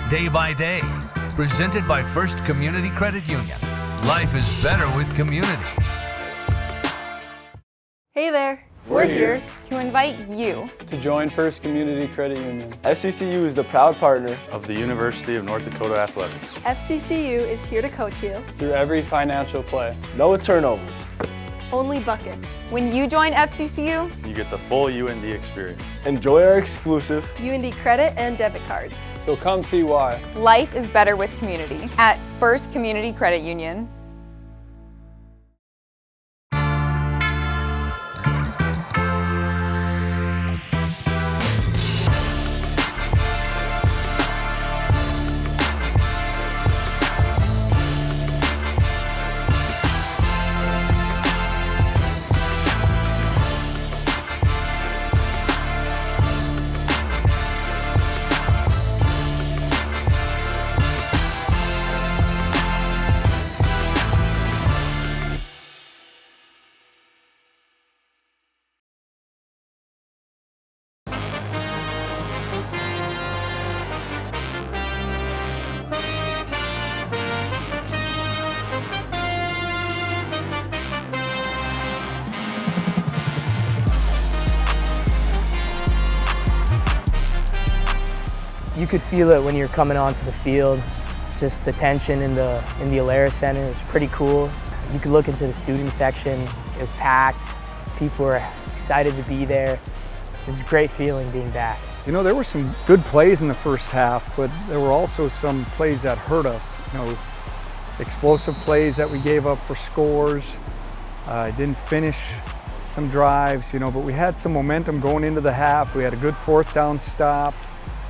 Day by day. Presented by First Community Credit Union. Life is better with community. Hey there. We're here to invite you to join First Community Credit Union. FCCU is the proud partner of the University of North Dakota Athletics. FCCU is here to coach you through every financial play. No turnovers. Only buckets. When you join FCCU, you get the full UND experience. Enjoy our exclusive UND credit and debit cards. So come see why. Life is better with community at First Community Credit Union. You could feel it when you're coming onto the field. Just the tension in the Alara Center is pretty cool. You could look into the student section. It was packed. People were excited to be there. It was a great feeling being back. You know, there were some good plays in the first half, but there were also some plays that hurt us. You know, explosive plays that we gave up for scores. Didn't finish some drives, you know, but we had some momentum going into the half. We had a good fourth down stop,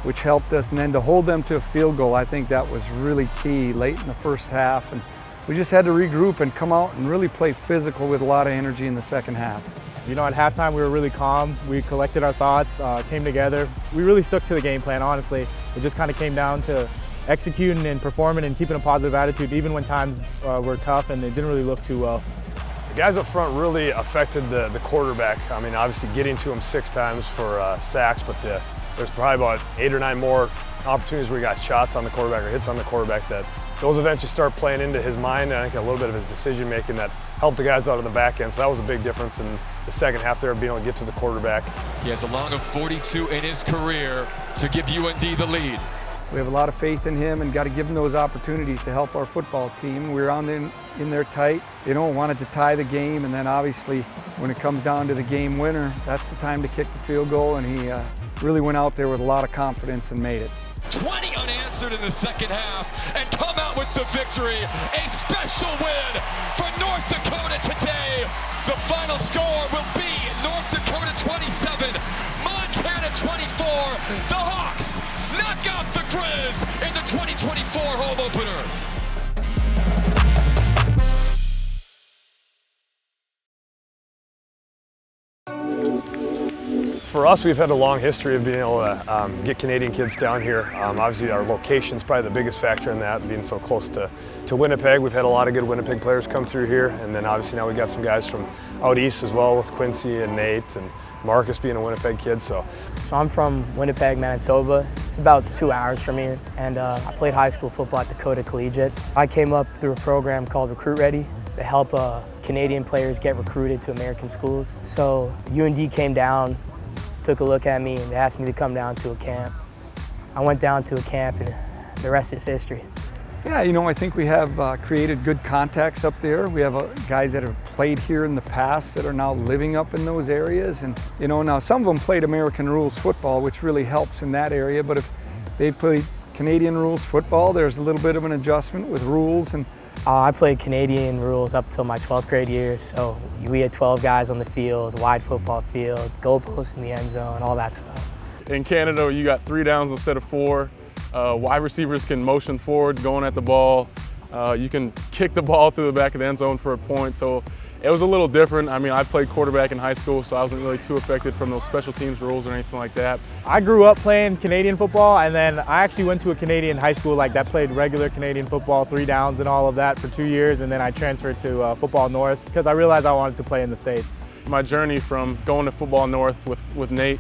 which helped us, and then to hold them to a field goal, I think that was really key late in the first half. And we just had to regroup and come out and really play physical with a lot of energy in the second half. You know, at halftime we were really calm. We collected our thoughts, came together. We really stuck to the game plan, honestly. It just kind of came down to executing and performing and keeping a positive attitude, even when times were tough and it didn't really look too well. The guys up front really affected the quarterback. I mean, obviously getting to him 6 times for sacks, but there's probably about 8 or 9 more opportunities where he got shots on the quarterback or hits on the quarterback that those eventually start playing into his mind, and I think a little bit of his decision making that helped the guys out on the back end. So that was a big difference in the second half there, being able to get to the quarterback. He has a long of 42 in his career to give UND the lead. We have a lot of faith in him and got to give him those opportunities to help our football team. We were in there tight, you know, wanted to tie the game, and then obviously when it comes down to the game winner, that's the time to kick the field goal, and he really went out there with a lot of confidence and made it. 20 unanswered in the second half and come out with the victory. A special win for North Dakota today. The final score will be North Dakota 27, Montana 24. The Hawks knock off the Grizz in the 2024 home opener. For us, we've had a long history of being able to get Canadian kids down here. Obviously, our location is probably the biggest factor in that, being so close to Winnipeg. We've had a lot of good Winnipeg players come through here, and then obviously now we got some guys from out east as well, with Quincy and Nate and Marcus being a Winnipeg kid. So I'm from Winnipeg, Manitoba. It's about 2 hours from here, and I played high school football at Dakota Collegiate. I came up through a program called Recruit Ready to help Canadian players get recruited to American schools. So UND came down, took a look at me, and they asked me to come down to a camp. I went down to a camp, and the rest is history. Yeah, you know, I think we have created good contacts up there. We have guys that have played here in the past that are now living up in those areas. And, you know, now some of them played American rules football, which really helps in that area. But if they played Canadian rules football, there's a little bit of an adjustment with rules. And I played Canadian rules up till my 12th grade year, so we had 12 guys on the field, wide football field, goalposts in the end zone, all that stuff. In Canada, you got 3 downs instead of 4. Wide receivers can motion forward, going at the ball. You can kick the ball through the back of the end zone for a point. So it was a little different. I mean, I played quarterback in high school, so I wasn't really too affected from those special teams rules or anything like that. I grew up playing Canadian football, and then I actually went to a Canadian high school that played regular Canadian football, 3 downs and all of that for 2 years, and then I transferred to Football North because I realized I wanted to play in the States. My journey from going to Football North with Nate,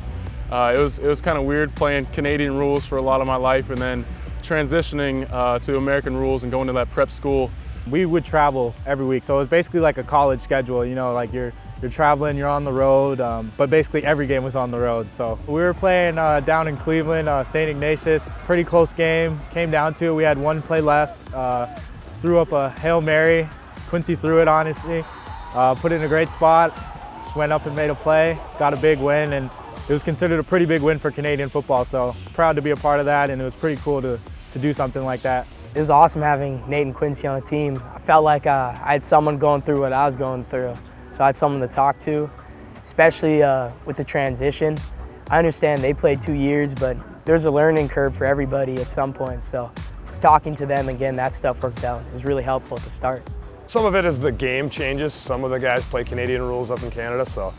it was kind of weird playing Canadian rules for a lot of my life, and then transitioning to American rules and going to that prep school. We would travel every week, so it was basically like a college schedule, you know, like you're traveling, you're on the road, but basically every game was on the road. So we were playing down in Cleveland, St. Ignatius, pretty close game, came down to it. We had one play left, threw up a Hail Mary. Quincy threw it, honestly, put it in a great spot, just went up and made a play, got a big win, and it was considered a pretty big win for Canadian football, so proud to be a part of that, and it was pretty cool to do something like that. It was awesome having Nate and Quincy on the team. I felt like I had someone going through what I was going through, so I had someone to talk to, especially with the transition. I understand they played 2 years, but there's a learning curve for everybody at some point, so just talking to them again, that stuff worked out. It was really helpful at the start. Some of it is the game changes. Some of the guys play Canadian rules up in Canada, so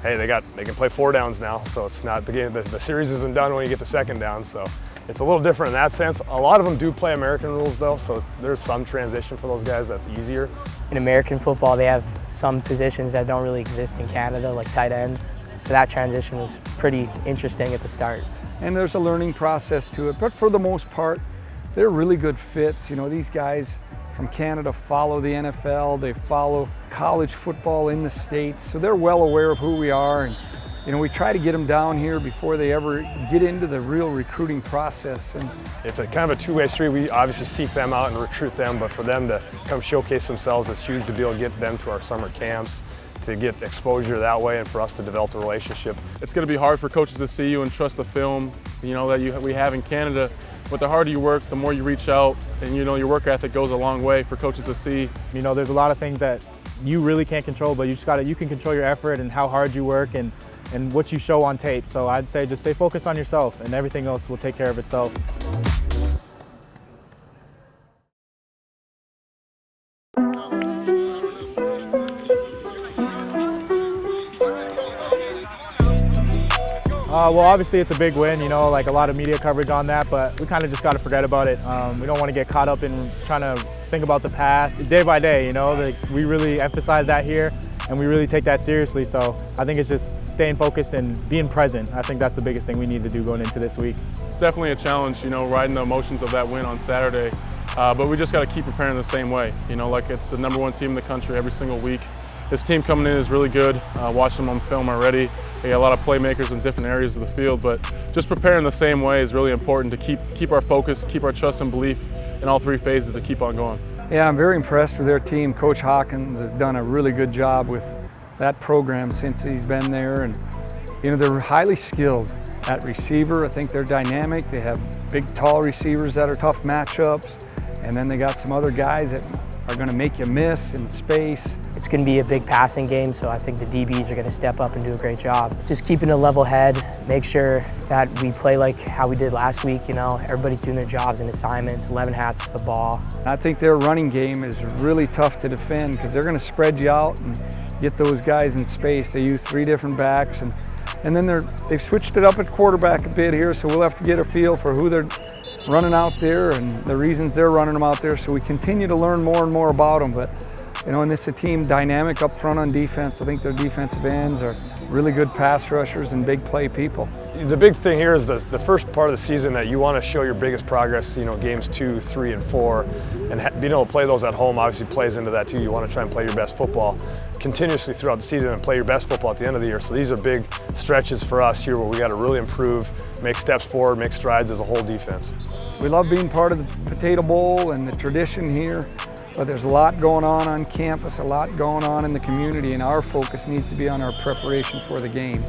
hey, they can play 4 downs now, so it's not the game. The series isn't done when you get to 2nd down, so it's a little different in that sense. A lot of them do play American rules though, so there's some transition for those guys that's easier. In American football, they have some positions that don't really exist in Canada, like tight ends. So that transition was pretty interesting at the start. And there's a learning process to it, but for the most part, they're really good fits. You know, these guys from Canada follow the NFL, they follow college football in the States, so they're well aware of who we are. And you know, we try to get them down here before they ever get into the real recruiting process. And it's a kind of a two-way street. We obviously seek them out and recruit them, but for them to come showcase themselves, it's huge to be able to get them to our summer camps, to get exposure that way, and for us to develop a relationship. It's going to be hard for coaches to see you and trust the film, you know, that we have in Canada. But the harder you work, the more you reach out, and you know, your work ethic goes a long way for coaches to see. You know, there's a lot of things that you really can't control, but you can control your effort and how hard you work and what you show on tape. So I'd say just stay focused on yourself and everything else will take care of itself. Well, obviously it's a big win, you know, like a lot of media coverage on that, but we kind of just got to forget about it. We don't want to get caught up in trying to think about the past. Day by day, you know, like we really emphasize that here and we really take that seriously. So I think it's just staying focused and being present. I think that's the biggest thing we need to do going into this week. It's definitely a challenge, you know, riding the emotions of that win on Saturday. But we just got to keep preparing the same way. You know, like it's the #1 team in the country every single week. This team coming in is really good. Watching them on film already. They got a lot of playmakers in different areas of the field, but just preparing the same way is really important to keep our focus, keep our trust and belief in all 3 phases to keep on going. yeah, I'm very impressed with their team. Coach Hawkins has done a really good job with that program since he's been there, and you know, they're highly skilled at receiver. I think they're dynamic. They have big, tall receivers that are tough matchups, and then they got some other guys that are going to make you miss in space. It's going to be a big passing game, so I think the DBs are going to step up and do a great job. Just keeping a level head, make sure that we play like how we did last week. You know, everybody's doing their jobs and assignments, 11 hats to the ball. I think their running game is really tough to defend because they're going to spread you out and get those guys in space. They use 3 different backs, and then they've switched it up at quarterback a bit here, so we'll have to get a feel for who they're running out there and the reasons they're running them out there, so we continue to learn more and more about them. But you know, and this is a team dynamic up front on defense. I think their defensive ends are really good pass rushers and big play people. The big thing here is the first part of the season that you want to show your biggest progress, you know, games 2, 3, and 4, and being able to play those at home obviously plays into that too. You want to try and play your best football continuously throughout the season and play your best football at the end of the year. So these are big stretches for us here where we got to really improve, make steps forward, make strides as a whole defense. We love being part of the Potato Bowl and the tradition here, but there's a lot going on campus, a lot going on in the community, and our focus needs to be on our preparation for the game.